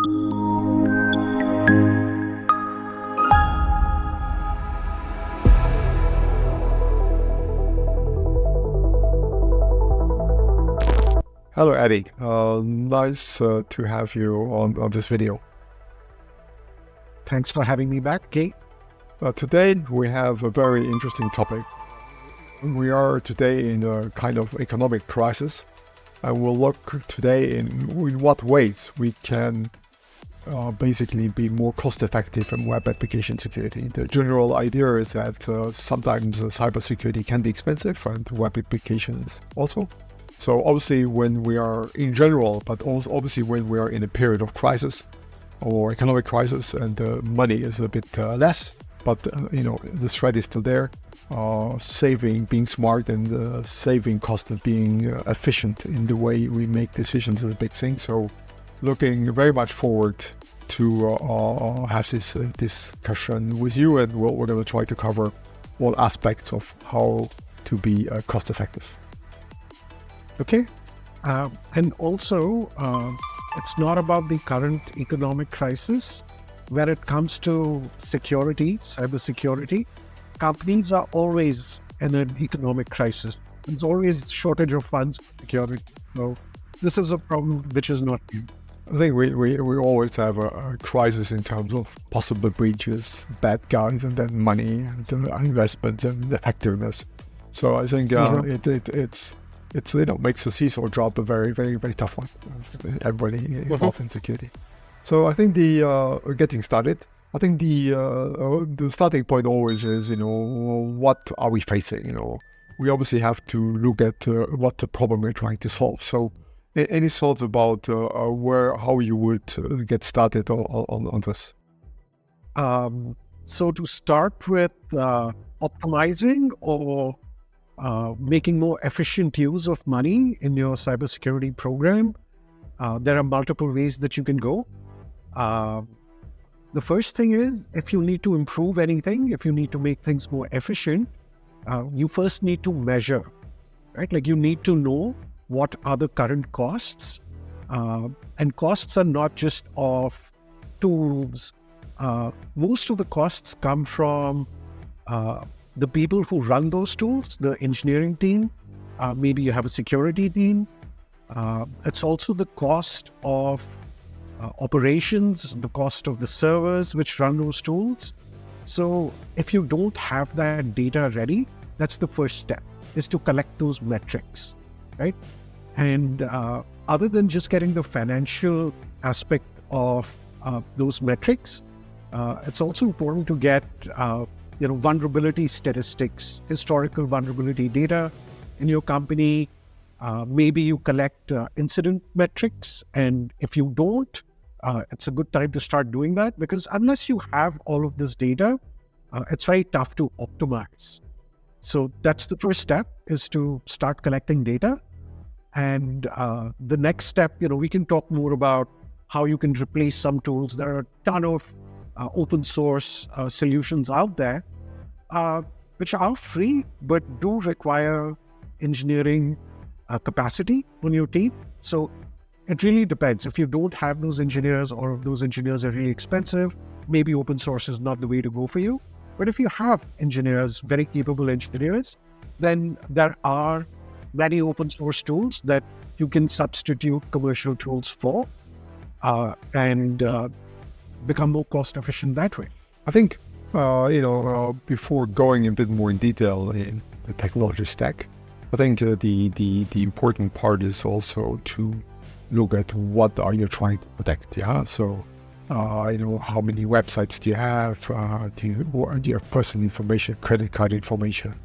Hello, Eddie. Nice to have you on this video. Thanks for having me back, Guy. Today, we have a very interesting topic. We are today in a kind of economic crisis, and we'll look today in what ways we can basically be more cost-effective in web application security. The general idea is that sometimes cybersecurity can be expensive, and web applications also. So obviously when we are in general, but also obviously when we are in a period of crisis or economic crisis and the money is a bit less, but the threat is still there, being smart and saving cost and being efficient in the way we make decisions is a big thing. So looking very much forward to have this discussion with you, and we're going to try to cover all aspects of how to be cost effective. Okay. And also, it's not about the current economic crisis. When it comes to security, cybersecurity, companies are always in an economic crisis. There's always shortage of funds for security. So this is a problem which is not new. I think we always have a crisis in terms of possible breaches, bad guys, and then money, and investment, and effectiveness. So I think it makes the CISO job a very, very, very tough one. Everybody involved in security. So I think getting started. I think the starting point always is what are we facing? We obviously have to look at what the problem we're trying to solve. So any thoughts about how you would get started on this? So to start with, optimizing or making more efficient use of money in your cybersecurity program, there are multiple ways that you can go. The first thing is, if you need to improve anything, if you need to make things more efficient, you first need to measure, right? Like you need to know what are the current costs, and costs are not just of tools. Most of the costs come from the people who run those tools, the engineering team, maybe you have a security team. It's also the cost of operations, the cost of the servers which run those tools. So if you don't have that data ready, that's the first step, is to collect those metrics, right? And other than just getting the financial aspect of those metrics, it's also important to get vulnerability statistics, historical vulnerability data in your company. Maybe you collect incident metrics, and if you don't, it's a good time to start doing that, because unless you have all of this data, it's very tough to optimize. So that's the first step, is to start collecting data. And the next step, we can talk more about how you can replace some tools. There are a ton of open source solutions out there, which are free, but do require engineering capacity on your team. So it really depends. If you don't have those engineers, or if those engineers are really expensive, maybe open source is not the way to go for you. But if you have engineers, very capable engineers, then there are many open source tools that you can substitute commercial tools for, and become more cost efficient that way. I think, before going a bit more in detail in the technology stack, I think the important part is also to look at what are you trying to protect. Yeah. So, how many websites do you have? Do you have personal information, credit card information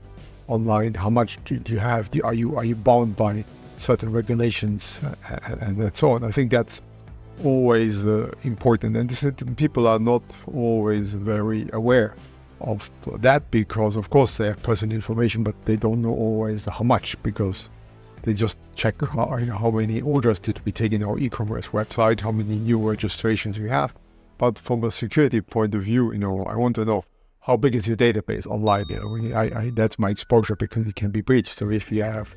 online? How much do you have? Are you bound by certain regulations and so on? I think that's always important, and people are not always very aware of that, because of course they have personal information, but they don't know always how much, because they just check how many orders did we take in our e-commerce website, how many new registrations we have. But from a security point of view, I want to know how big is your database online. That's my exposure, because it can be breached. So if you have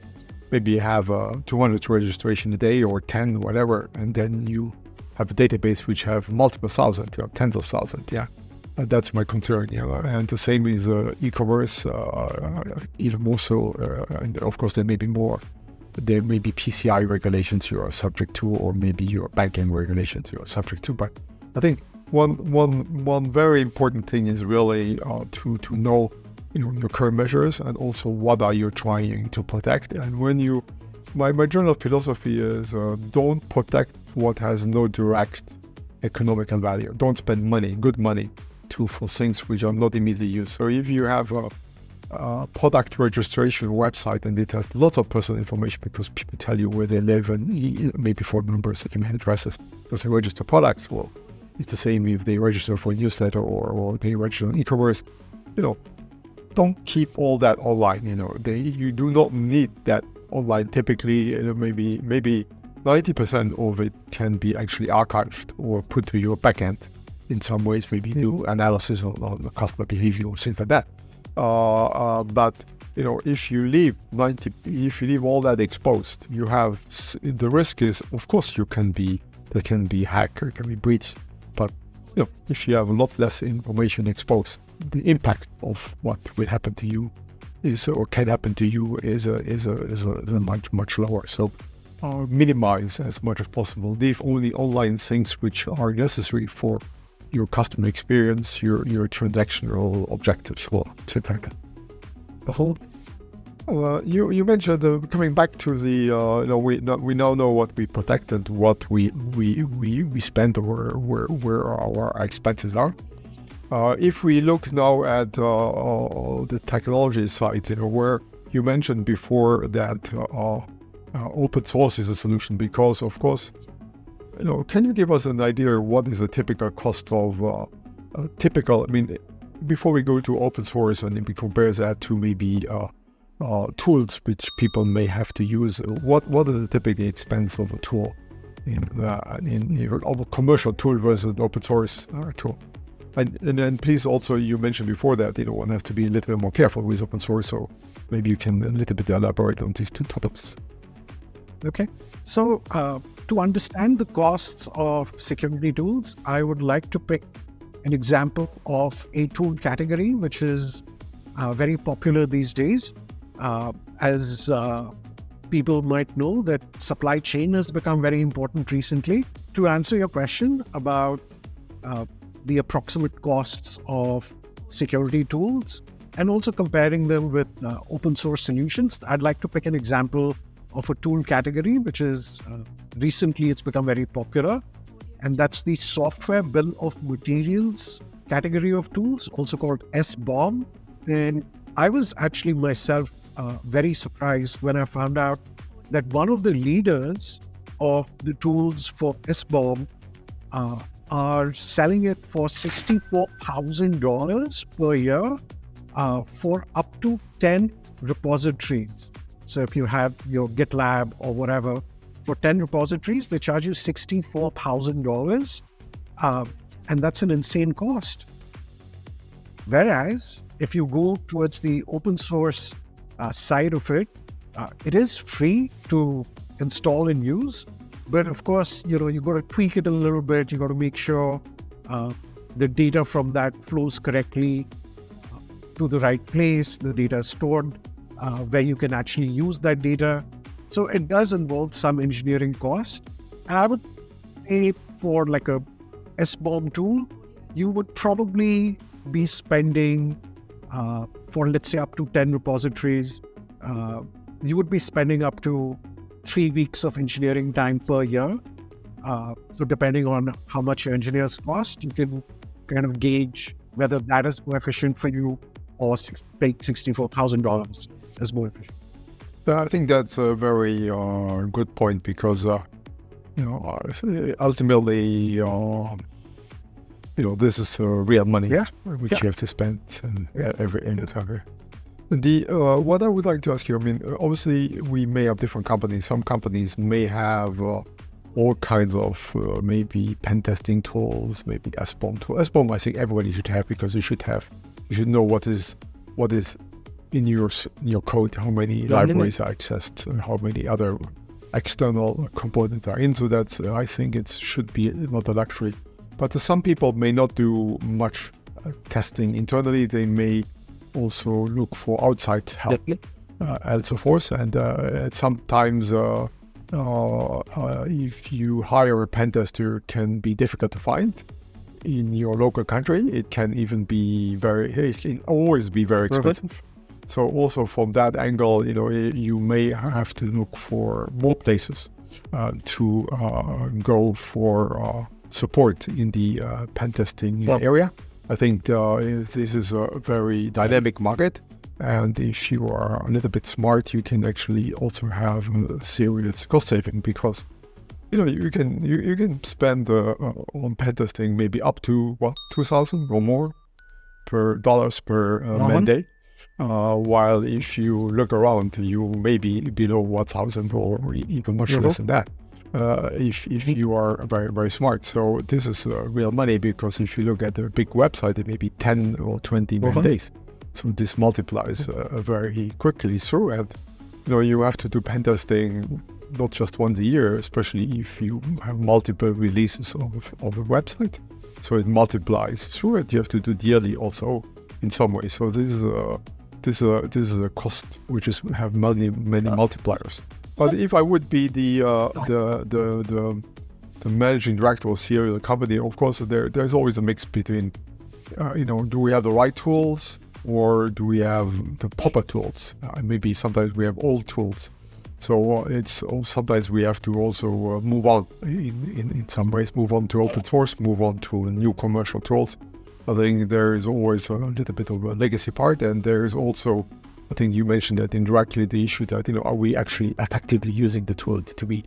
200 registration a day or 10, whatever, and then you have a database which have multiple thousand, tens of thousands. Yeah, that's my concern. And the same is e-commerce, even more so. And of course, there may be more. There may be PCI regulations you are subject to, or maybe your banking regulations you are subject to. But I think one very important thing is really to know your current measures, and also what are you trying to protect. And when my general philosophy is don't protect what has no direct economical value. Don't spend good money for things which are not immediately used. So if you have a product registration website and it has lots of personal information because people tell you where they live and maybe phone numbers, email addresses, because they register products, well, it's the same if they register for a newsletter or they register on e-commerce. Don't keep all that online. You do not need that online. Typically, maybe 90% of it can be actually archived or put to your backend in some ways. Maybe do analysis on the customer behavior or things like that. But if you leave all that exposed, you have the risk is, of course, there can be hacked or can be breached. But if you have a lot less information exposed, the impact of what will happen to you is much lower. So minimize as much as possible. Leave only online things which are necessary for your customer experience, your transactional objectives. Well, you mentioned coming back to the we now know what we protect and what we spend, or where our expenses are. If we look now at the technology side, where you mentioned before that open source is a solution, because of course, can you give us an idea what is a typical cost of before we go to open source and we compare that to maybe tools which people may have to use, what is the typical expense of a tool in a commercial tool versus an open source tool? And then please also, you mentioned before that one has to be a little bit more careful with open source, so maybe you can a little bit elaborate on these two topics. Okay, so to understand the costs of security tools, I would like to pick an example of a tool category which is very popular these days. As people might know, that supply chain has become very important recently. To answer your question about the approximate costs of security tools and also comparing them with open source solutions, I'd like to pick an example of a tool category which is recently it's become very popular, and that's the software bill of materials category of tools, also called SBOM. And I was actually myself very surprised when I found out that one of the leaders of the tools for SBOM are selling it for $64,000 per year for up to 10 repositories. So if you have your GitLab or whatever, for 10 repositories, they charge you $64,000. And that's an insane cost. Whereas if you go towards the open source side of it, it is free to install and use. But of course, you got to tweak it a little bit. You got to make sure the data from that flows correctly to the right place. The data is stored where you can actually use that data. So it does involve some engineering cost. And I would say for like a SBOM tool, you would probably be spending for, let's say, up to 10 repositories, you would be spending up to 3 weeks of engineering time per year. So depending on how much your engineers cost, you can kind of gauge whether that is more efficient for you or pay $64,000 is more efficient. I think that's a very good point, because ultimately, this is real money, which you have to spend every time. What I would like to ask you, obviously we may have different companies. Some companies may have all kinds of maybe pen testing tools, maybe SBOM tool. SBOM, I think everybody should have, because you should know what is in your code, how many libraries are accessed, and how many other external components are in. So that's, I think it should be not a luxury. But some people may not do much testing internally. They may also look for outside help, and so forth. And sometimes if you hire a pen tester, it can be difficult to find in your local country. It can even be always be very expensive. So also from that angle, you may have to look for more places to go for support in the pen testing area. I think this is a very dynamic market, and if you are a little bit smart, you can actually also have a serious cost saving, because you can spend on pen testing maybe up to $2,000 or more per man day. While if you look around, you may be below 1,000 or even much less than that. If you are very, very smart. So this is real money, because if you look at a big website, it may be 10 or 20 man days. So this multiplies very quickly through, and you have to do pen testing not just once a year, especially if you have multiple releases of a website. So it multiplies through it. You have to do yearly also in some way. So this is a cost which have many multipliers. But if I would be the managing director of serial company, of course there's always a mix between do we have the right tools, or do we have the proper tools? Maybe sometimes we have old tools. So sometimes we have to also move on in some ways, move on to open source, move on to new commercial tools. I think there is always a little bit of a legacy part, and there is also, I think you mentioned that indirectly, the issue that, are we actually effectively using the tool to be,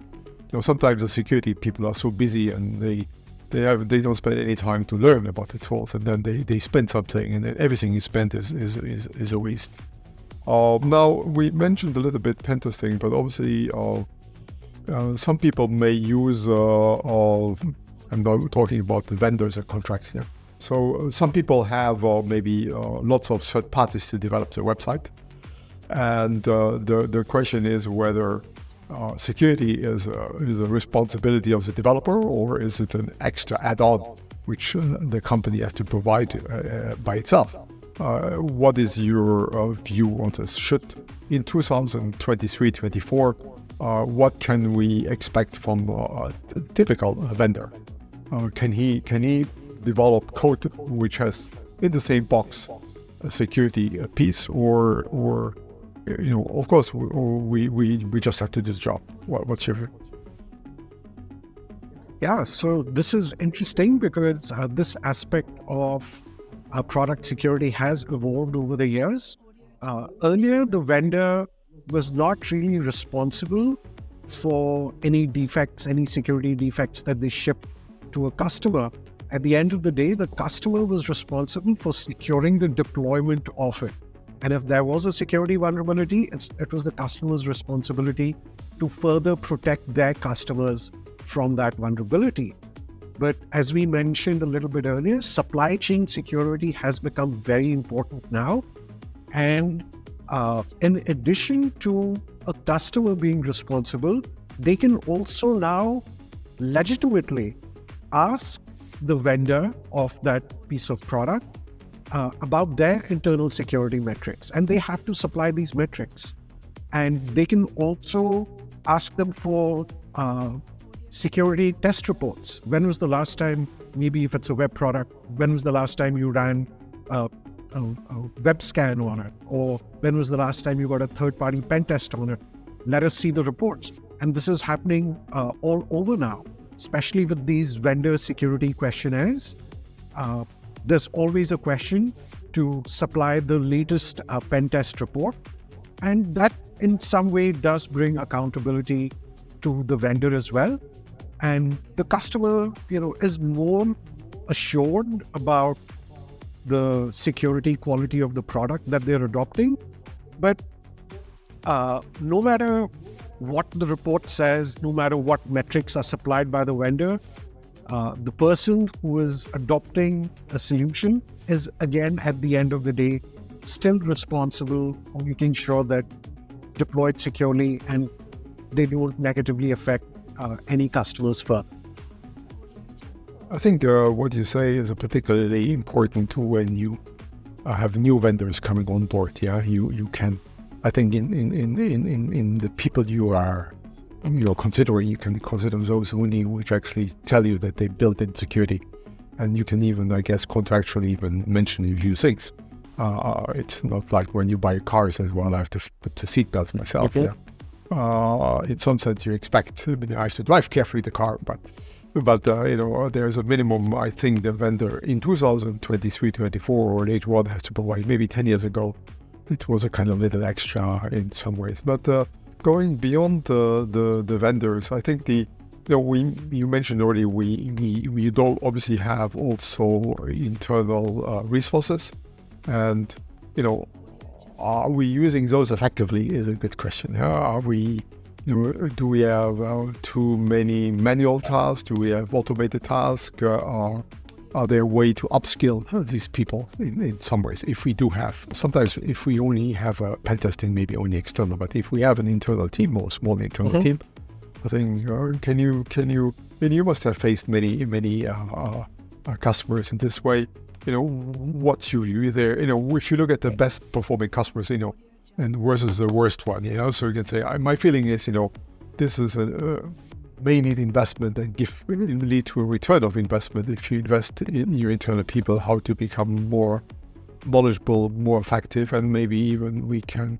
sometimes the security people are so busy and they don't spend any time to learn about the tools, and then they spend something, and then everything you spend is a waste. Now, we mentioned a little bit pen testing, but obviously some people may use, I'm not talking about the vendors and contracts here. So some people have maybe lots of third parties to develop their website. And the question is whether security is a responsibility of the developer, or is it an extra add-on which the company has to provide by itself? What is your view on this? Should in 2023-24, what can we expect from a typical vendor? Can he develop code which has in the same box a security piece, or of course we just have to do the job? What's your view? Yeah, so this is interesting, because this aspect of product security has evolved over the years. Earlier, the vendor was not really responsible for any defects, any security defects that they ship to a customer. At the end of the day, the customer was responsible for securing the deployment of it. And if there was a security vulnerability, it was the customer's responsibility to further protect their customers from that vulnerability. But as we mentioned a little bit earlier, supply chain security has become very important now. And in addition to a customer being responsible, they can also now legitimately ask the vendor of that piece of product about their internal security metrics, and they have to supply these metrics. And they can also ask them for security test reports. When was the last time, maybe if it's a web product, when was the last time you ran a web scan on it? Or when was the last time you got a third-party pen test on it? Let us see the reports. And this is happening all over now, especially with these vendor security questionnaires. There's always a question to supply the latest pen test report. And that in some way does bring accountability to the vendor as well. And the customer, is more assured about the security quality of the product that they're adopting. But no matter what the report says, no matter what metrics are supplied by the vendor, the person who is adopting a solution is, again, at the end of the day, still responsible for making sure that deployed securely and they don't negatively affect any customers further. I think what you say is particularly important when you have new vendors coming on board. Yeah, you can. I think in the people you're considering, you can consider those only which actually tell you that they built in security, and you can even, I guess, contractually even mention a few things. It's not like when you buy cars as well. I have to put the seatbelts myself. Okay. Yeah. In some sense, you expect. I mean, I have to drive carefully the car, but there's a minimum. I think the vendor in 2023, 24, or later on has to provide. Maybe 10 years ago, it was a kind of little extra in some ways. But going beyond the vendors, I think you mentioned already we don't obviously have also internal resources, and are we using those effectively is a good question. Are we? Do we have too many manual tasks? Do we have automated tasks? Are there a way to upskill these people in some ways? If we do have, sometimes if we only have a pen testing, maybe only external, but if we have an internal team or small internal team, I think, you must have faced many customers in this way. What's your view there? If you look at the best performing customers, and versus the worst one, so you can say, my feeling is, this is may need investment and lead to a return of investment if you invest in your internal people, how to become more knowledgeable, more effective, and maybe even we can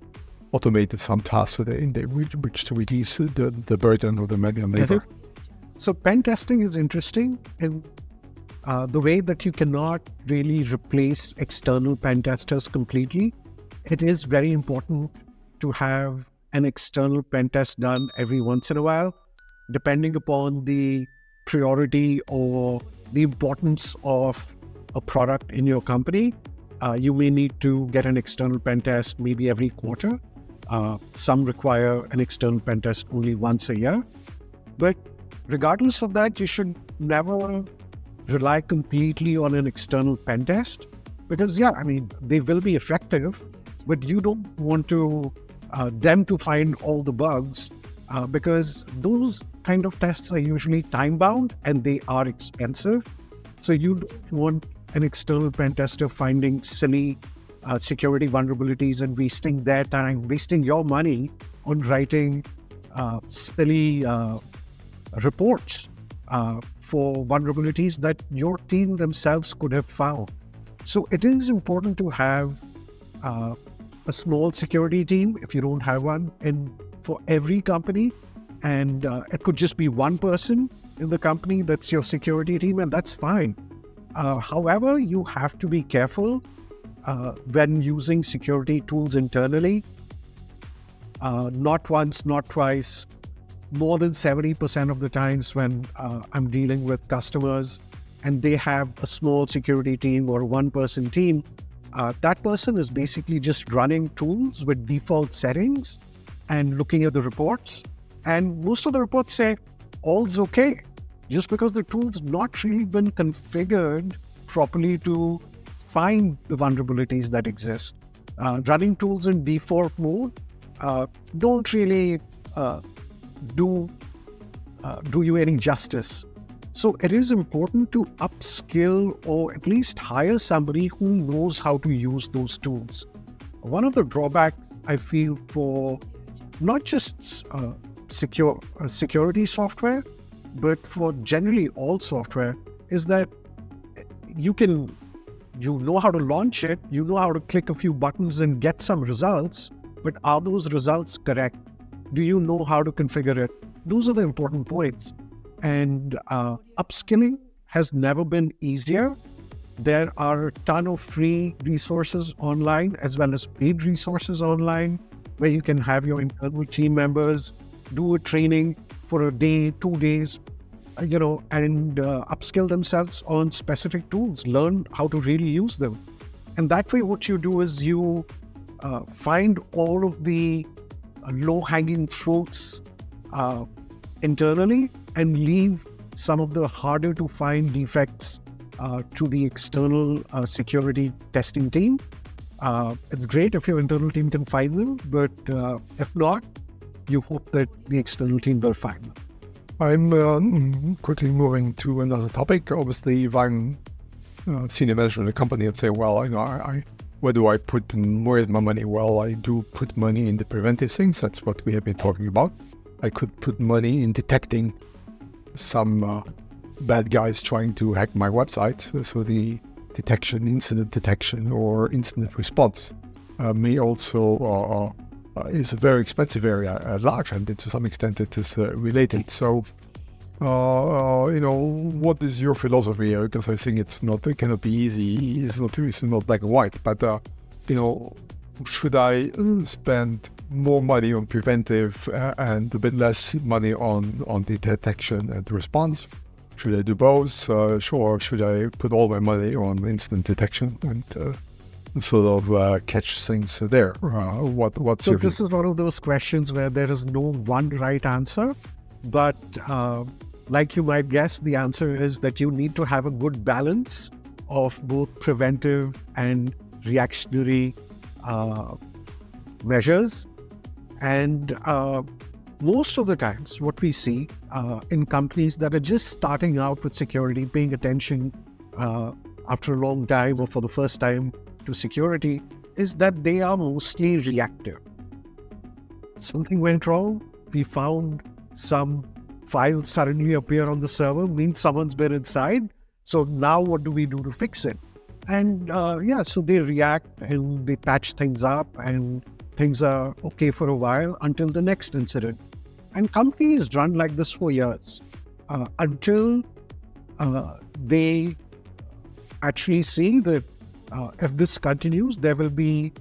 automate some tasks which to reduce the burden of the manual labor. So pen testing is interesting in the way that you cannot really replace external pen testers completely. It is very important to have an external pen test done every once in a while, depending upon the priority or the importance of a product in your company. You may need to get an external pen test maybe every quarter. Some require an external pen test only once a year. But regardless of that, you should never rely completely on an external pen test, because they will be effective, but you don't want them to find all the bugs, because those kind of tests are usually time bound and they are expensive. So you don't want an external pen tester finding silly security vulnerabilities and wasting their time, wasting your money on writing silly reports for vulnerabilities that your team themselves could have found. So it is important to have a small security team, if you don't have one, for every company. And it could just be one person in the company that's your security team, and that's fine. However, you have to be careful when using security tools internally. Not once, not twice, more than 70% of the times when I'm dealing with customers and they have a small security team or a one-person team, that person is basically just running tools with default settings and looking at the reports. And most of the reports say all's okay, just because the tool's not really been configured properly to find the vulnerabilities that exist. Running tools in default mode don't really do you any justice. So it is important to upskill or at least hire somebody who knows how to use those tools. One of the drawbacks I feel for not just security software, but for generally all software, is that you know how to launch it, you know how to click a few buttons and get some results, but are those results correct? Do you know how to configure it? Those are the important points. And upskilling has never been easier. There are a ton of free resources online as well as paid resources online where you can have your internal team members do a training for a day, 2 days, and upskill themselves on specific tools, learn how to really use them. And that way what you do is you find all of the low-hanging fruits internally and leave some of the harder to find defects to the external security testing team. It's great if your internal team can find them, but if not, you hope that the external team will find them. I'm quickly moving to another topic. Obviously, if I'm senior manager in a company, I'd say, well, where do I put, where's my money? Well, I do put money in the preventive things. That's what we have been talking about. I could put money in detecting some bad guys trying to hack my website. So the incident detection or incident response may also is a very expensive area at large, and to some extent it is related. So, what is your philosophy here? Because I think it cannot be easy. It's not black and white. But should I spend more money on preventive and a bit less money on the detection and response? Should I do both? Sure. Should I put all my money on incident detection and sort of catch things there? What's so your this view? is one of those questions where there is no one right answer, but like you might guess, the answer is that you need to have a good balance of both preventive and reactionary measures. And most of the times what we see in companies that are just starting out with security, paying attention after a long time or for the first time to security, is that they are mostly reactive. Something went wrong, we found some files suddenly appear on the server, means someone's been inside. So now what do we do to fix it? And so they react and they patch things up and things are okay for a while until the next incident. And companies run like this for years until they actually see that if this continues, there will be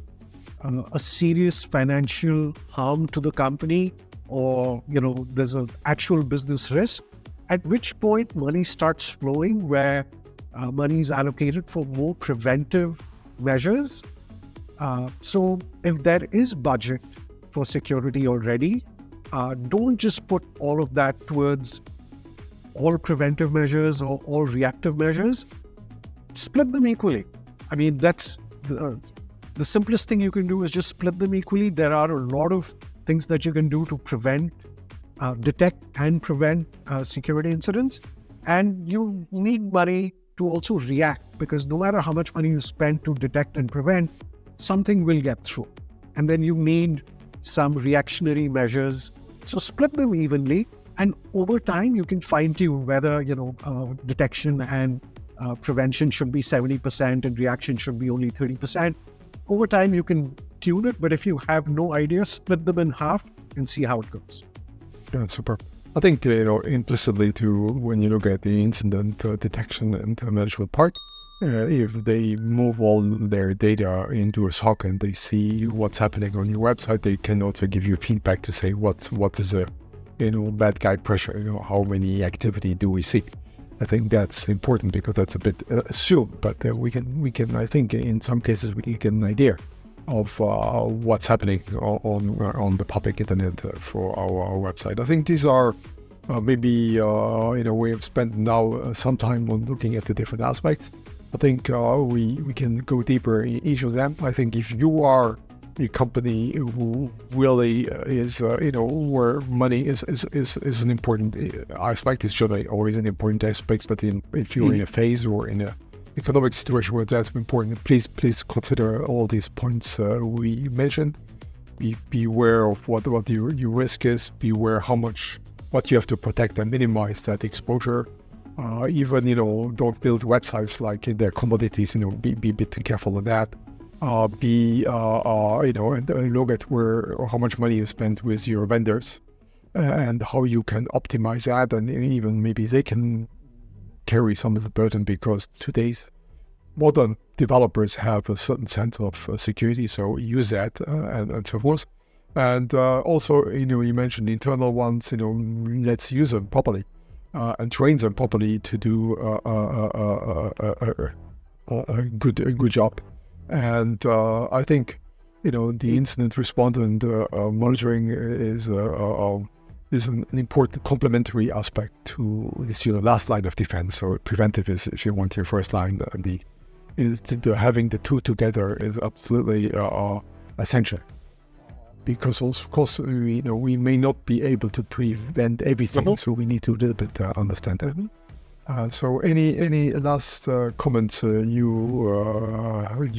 a serious financial harm to the company, or there's an actual business risk, at which point money starts flowing where money is allocated for more preventive measures. So if there is budget for security already, don't just put all of that towards all preventive measures or all reactive measures. Split them equally. I mean, that's the simplest thing you can do is just split them equally. There are a lot of things that you can do to detect and prevent security incidents. And you need money to also react, because no matter how much money you spend to detect and prevent, something will get through. And then you need some reactionary measures. So split them evenly. And over time, you can fine tune whether, detection and prevention should be 70% and reaction should be only 30%. Over time, you can tune it. But if you have no idea, split them in half and see how it goes. Yeah, super. I think, implicitly too, when you look at the incident detection and management part, if they move all their data into a SOC and they see what's happening on your website, they can also give you feedback to say what is a bad guy pressure, how many activity do we see. I think that's important because that's a bit assumed, but we can I think in some cases we can get an idea of what's happening on the public internet for our website. I think these are maybe we have spent now some time on looking at the different aspects. I think we can go deeper in each of them. I think if you are a company who really is, where money is an important aspect, it's generally always an important aspect, but if you're in a phase or in a economic situation where that's important, please consider all these points we mentioned. Be aware of what your risk is. Be aware what you have to protect and minimize that exposure. Even don't build websites like in their commodities. Be a bit careful of that. And look at how much money you spend with your vendors and how you can optimize that, and even maybe they can carry some of the burden, because today's modern developers have a certain sense of security, so use that and so forth. And also, you mentioned the internal ones. Let's use them properly and train them properly to do a good job. And I think the incident response and monitoring is an important complementary aspect to this last line of defense. So preventive is, if you want, your first line. Having the two together is absolutely essential. because also, of course, we may not be able to prevent everything, so we need to a little bit understand that. So any last comments you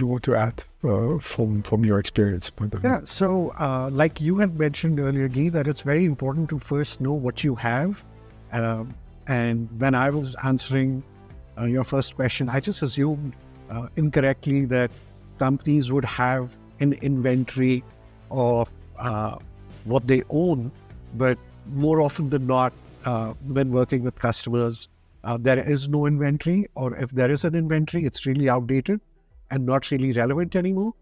want to add from your experience point of view? Yeah, so like you had mentioned earlier, Guy, that it's very important to first know what you have. And when I was answering your first question, I just assumed incorrectly that companies would have an inventory of what they own, but more often than not, when working with customers, there is no inventory, or if there is an inventory, it's really outdated and not really relevant anymore.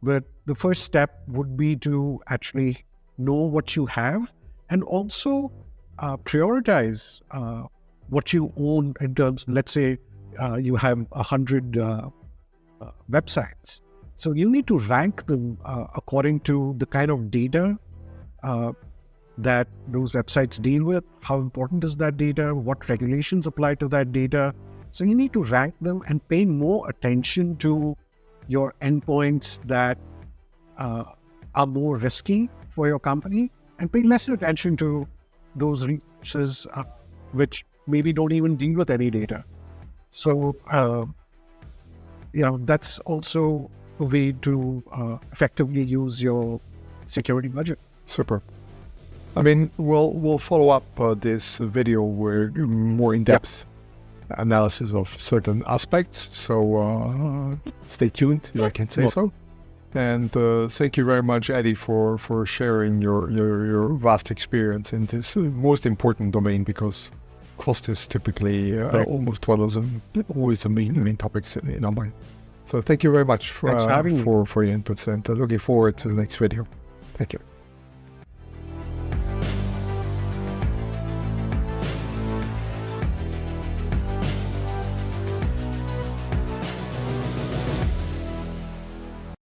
But the first step would be to actually know what you have, and also prioritize what you own in terms, let's say you have 100 websites. So you need to rank them according to the kind of data that those websites deal with. How important is that data? What regulations apply to that data? So you need to rank them and pay more attention to your endpoints that are more risky for your company, and pay less attention to those resources which maybe don't even deal with any data. So, that's also a way to effectively use your security budget. Super. I mean, we'll follow up this video with more in-depth analysis of certain aspects. So stay tuned, if I can say so. And thank you very much, Eddie, for sharing your vast experience in this most important domain, because cost is typically almost always the main topics in our mind. So thank you very much for your inputs, and looking forward to the next video. Thank you.